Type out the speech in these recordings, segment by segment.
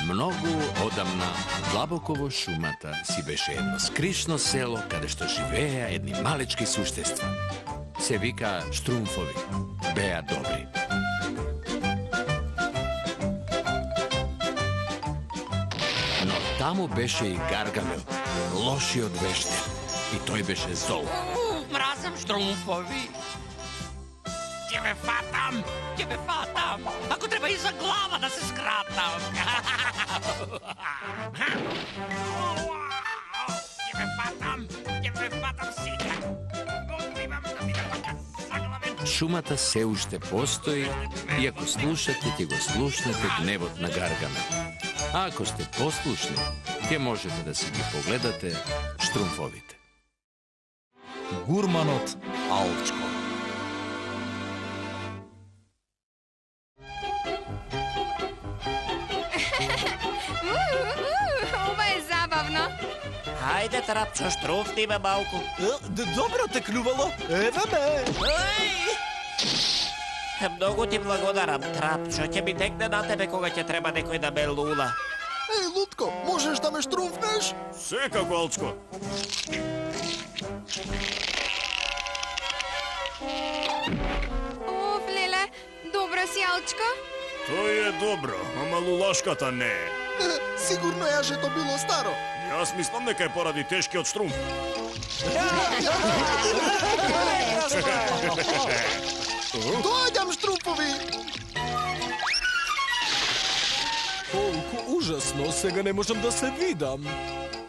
Mnogo odamna Glabokovo šumata si beše jedno skrišno selo, kada što živeja jedni malečki suštestva. Se vika Štrumfovi, beja dobri. No tamo beše i Gargamel, loši od vešte. I toj beše zol. Mrazam Štrumfovi. Tebe fatam, tebe fatam. Ako treba iza glava da se skratam. Tebe fatam sika. Šumata se ušte postoji i ako slušate, te go slušnate gnevot na Gargamel. A ako ste poslušni, te možete da si gi pogledate Štrumfovite. Gurmanot Alčko. Ovo je zabavno. Hajde, Trapčo, štrufni me malku. Dobro te kljuvalo, evo me. Mnogo ti blagodaram, Trapčo. Će mi tekne na tebe koga će treba nekoj da me lula. Ej, Lutko, možeš da me štrumfneš? Sve kako, Alčko. Of, Lele, dobro si, Alčko? To je dobro, a malulaškata ne. Sigurno je, že to bilo staro. Jaz mislim, nekaj poradi teški od štrumf. Dođam, štrumfovi! Koliko užasno, сега ne možem da se vidam.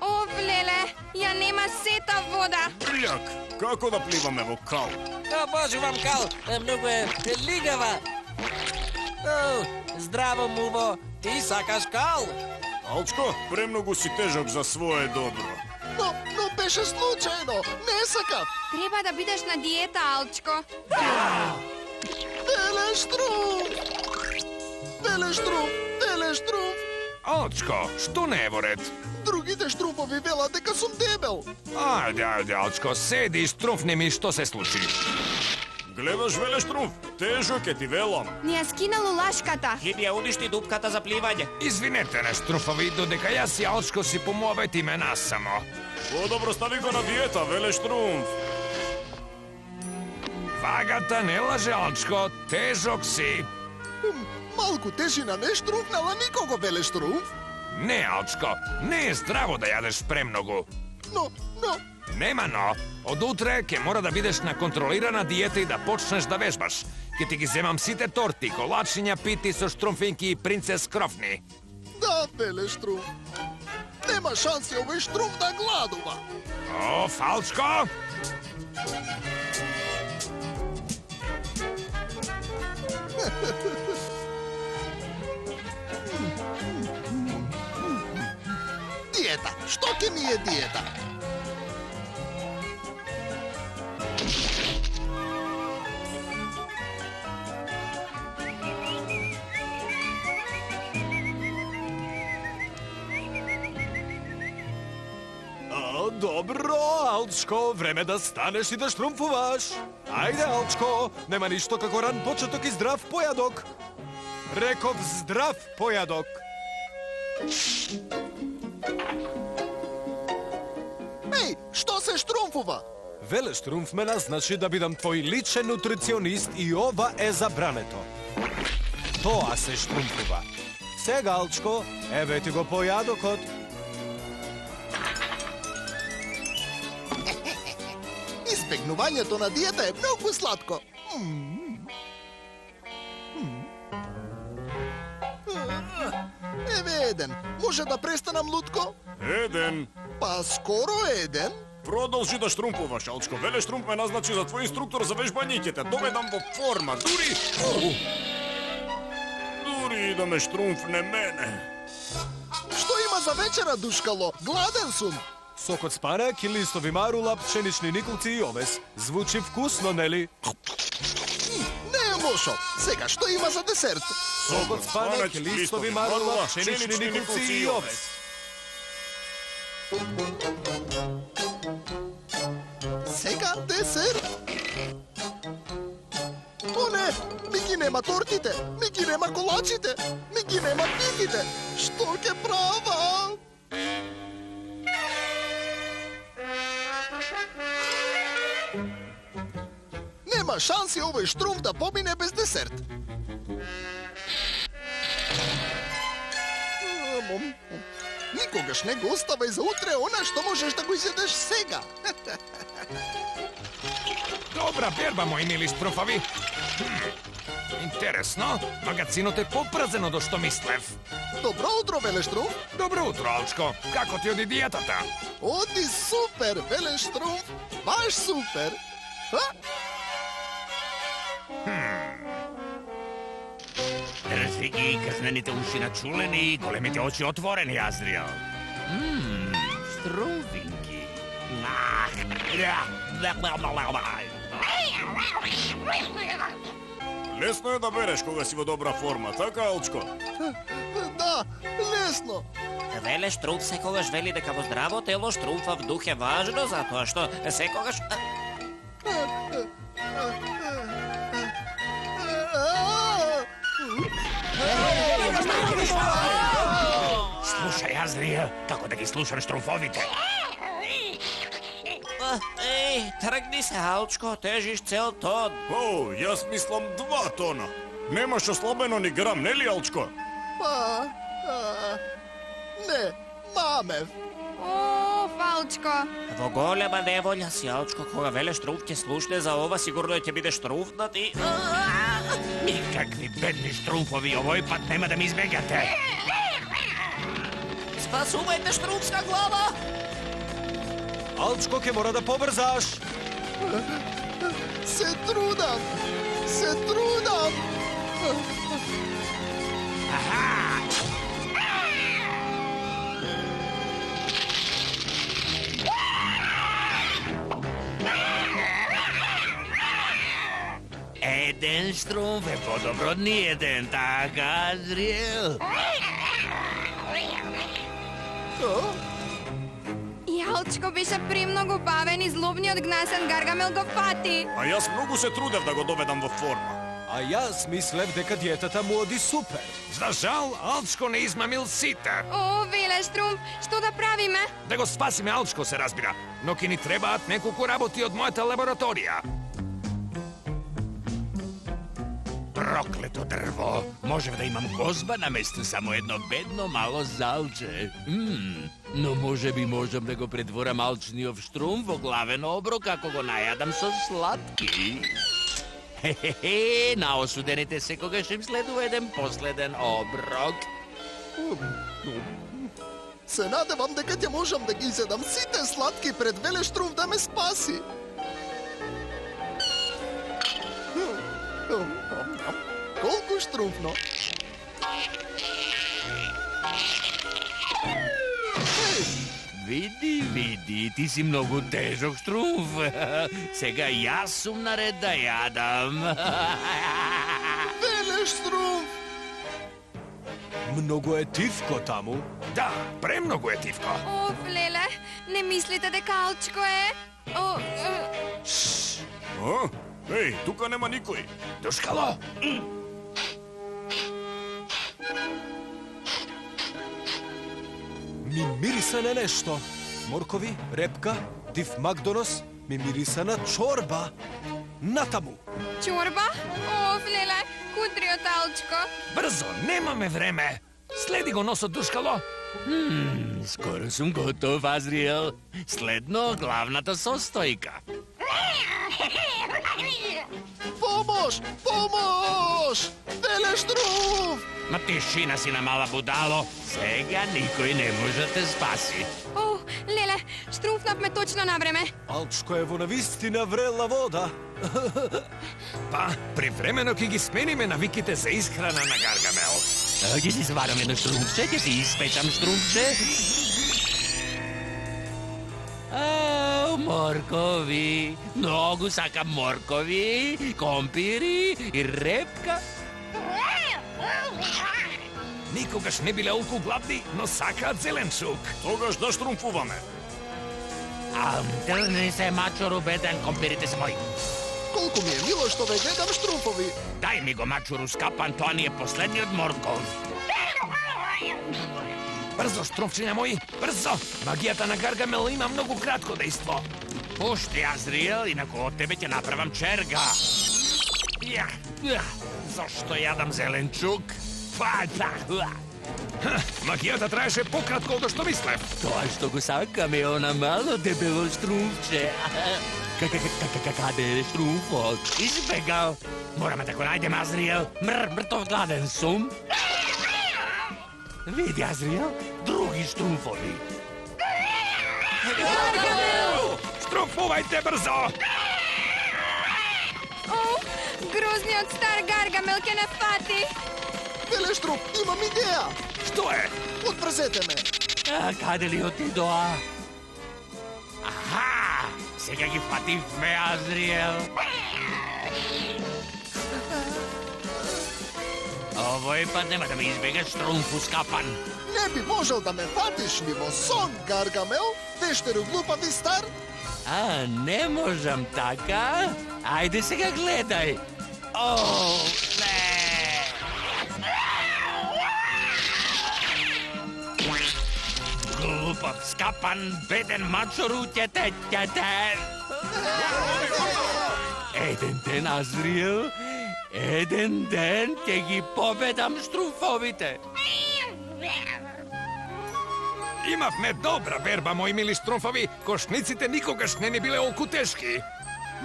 Of, Lele, ja nema seta voda. Brljak, kako da plivam evo kal? Bože vam kal, mnogo je ligava. Zdravo, muvo, ti sakaš kal? Alčko, premnogo si težak za svoje dobro. No, beše slučajno, ne sakam. Treba da bideš na dijeta, Alčko. Vele štrumf. Alčko, što ne voret? Drugite štrumfovi vela deka sam debel. Ajde, Alčko, sedi i štrumfni mi što se sluči. Gledaš, vele štrumf, težak je ti velam. Nija skinalo laškata. Hidija uništi dupkata za plivanje. Izvinete na štrumfovi, dodeka ja si Alčko si pomoveti me nasamo. O, dobro, stavi go na dijeta, vele štrumf. Vagata ne laže, Alčko, težok si. Malku težina ne štrumfnala nikogo, vele štrumf. Ne, Alčko, ne je zdravo da jadeš premnogo. No, Nema no, od utre ke mora da bideš na kontrolirana dijeta i da počneš da vežbaš. Ke ti gi zemam site torti, kolačinja piti so štrumfinki i princes krofni. da, vele štrumf. Nema šansi ovaj štrumf da gladuva. O, Falčko! Dijeta, što ke mi je dijeta? Dobro, Alčko, vreme da staneš i da štrumfuvaš. Ajde, Alčko, nema ništo kako ran početok i zdrav pojadok. Rekov zdrav pojadok. Ej, što se štrumfuva? Vele štrumfmena znači da bidam tvoj ličen nutricionist i ova je zabraneto. To a se štrumfuva. Sega, Alčko, evo ti go pojadok od... Izbjegnovanje to na dijeta je mnogo slatko. Evo Eden, može da prestanem, Lutko? Eden, Pa skoro Eden. продолжи да штрумпуваш, Алчко. Веле штрумп ме назначи за твой инструктор за вежбање, ќе те доведам во форма. Дури и да ме штрумфне мене. Što ima za večera, Duškalo? Gladen sum. Sok od spanak i listovi marula, pšenični nikulci i oves. Zvuči vkusno, Neli? Ne lošo. Sega, što ima za desert? Sok od spanak i listovi marula, pšenični nikulci i oves. Sega desert? O ne, ми ги нема тортите, ми ги нема колачите, ми ги нема питите. Што ќе правам? Нема шанси овој штрумф да помине без десерт. Никогаш не го оставај за утре она што можеш да го изедеш сега. Dobra berba, moji mili štrumfovi. Interesno, magacinot je poprazeno do što mislev. Добро утро, Велештрумф. Dobro utro, Alčko. Kako ti odi dijetata? Оди супер, Велештрумф. Баш супер. А? Drži ги къснените уши начулени и големите очи отворени, Азриел. Штрумфинки. Лесно е да береш кога си во добра форма, така, Алчко? Да, лесно. Веле Штрумф секогаш вели дека во здраво тело штрумфав дух е важно, затоа што секогаш... Слушай, Азриел, како да ги слушам штрумфовите. Еј, тргни се, Алчко, тежиш цел тон. О, јас мислам 2 тона. Немаш ослабено ни грам, нели, Алчко? Не, мамев. О, Фалчко. Во голема неволја си, Алчко, кога Веле Штрумф ќе слушне за ова, сигурно ќе биде штрумфнат и... Никакви бедни штрумфови, овој пат нема да ми избегате. Спасувајте штрумфска глава! Алчко, ке мора да побрзаш. Се трудам. Се трудам. Еден штрумф е по-добро од ниеден, така, Азриел? Јалчко беше премногу бавен и злобниот гнасен Гаргамел го фати. А јас многу се трудев да го доведам во форма. А јас мислев дека диетата му оди супер. За žal, Alčko ne izmamil sita. О, Велештрумф, што да правиме? Da go spasime, Alčko se razbira. No ki ni trebaat неколку работи од мојата лабораторија. Проклето дрво! Можев да имам гозба на место само едно бедно мало залче. Но може би можам да го претворам алчниот штрумф во главен оброк ако го најадам со сладки. Хе-хе-хе, на осудените секогаш им следува еден последен оброк. Се надевам дека ќе можам да ги изедам сите сладки пред Велештрумф да ме спаси. Колку штрумфно. Види, види, ти си многу тежок штрумф. Сега јас сум наред да јадам. Велештрумф. Многу е тивко таму. Da, premnogo je tivko. О, Леле, не мислите дека Алчко е? О, А? Еј, тука нема никој. Duškalo, Ми мириса на нешто. Моркови, репка, див макдонос, ми мириса на чорба. Натаму. чорба? О, Леле, кудриот Алчко. brzo, nemame vreme. Sledi go nos od Duškalo. Скоро сум готов, Азриел. Следно главната состојка. Помош! Помош! Велештрумф! Ма тишина си на мала будало. Сега никој не може да те спаси. О, Леле, штрумфнавме точно на време. Алчко е во навистина врела вода. Pa, privremeno ki gi smenime navikite za ishrana na Gargamel. Ќе си сварам едно штрумфче, ќе си испечам штрумфче. Моркови. Многу сакам моркови, компири и репка. Nikogaš ne bile ulku gladni, no sakaat zelenčuk. Тогаш да штрумфуваме. Тргни се, мачору беден, компирите се мои. Колку ми е мило што ве гледам штрумфови. Дай ми го, мачуру Скапан, тоа ни е последниот морков. Брзо, штрумфчиња мои, брзо! Магијата на Гаргамел има многу кратко дејство. Пушти, Азриел, инако од тебе ќе направам черга. Зошто јадам зеленчук? Магијата траеше пократко од што мислев. Тоа што го сакаме, она мало дебело штрумфче. Каде е штрумфот? Избегал. Мораме да го најдем, Азриел. Мртов гладен сум. Види, Азриел, други штрумфови. Штрумфувајте брзо! Грозниот стар Гаргамел ќе не фати. Веле Штруп, имам идеја. Што е? Одврзете ме. Каде ли отидоа? Аха! Сега ги фативме, Азриел. Овој пат нема да ме избегаш, Штрумфу Скапан. Не би можел да ме фатиш ни во сон, Гаргамел, дештеру глупави стар. А, не можам така? Ајде сега гледај. О, не! Глупав Скапан, беден мачору, ќете. Еден ден, Азриел, еден ден ќе ги победам Штрумфовите. Имавме добра берба, мои мили Штрумфови. Кошниците никогаш не ни биле олку тешки.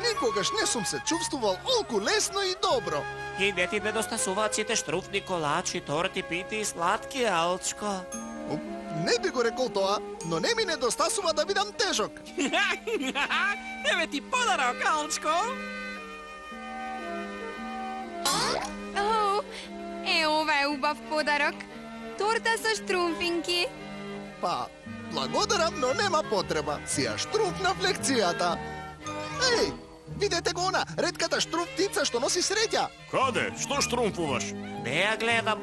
Никогаш не сум се чувствувал олку лесно и добро. И не ти недостасуваат сите штруфни колачи, торти, пити и сладки, Алчко. Не би го рекол тоа, но не ми недостасува да бидам тежок. Еве ти подарок, Алчко. Ова е убав подарок. Торта со штрумфинки. Па, благодарам, но нема потреба. Си ја штрумфнав лекцијата. Еј, видете го она, ретката штруф птица што носи среќа. Каде? Што штрумфуваш? Не ја гледам.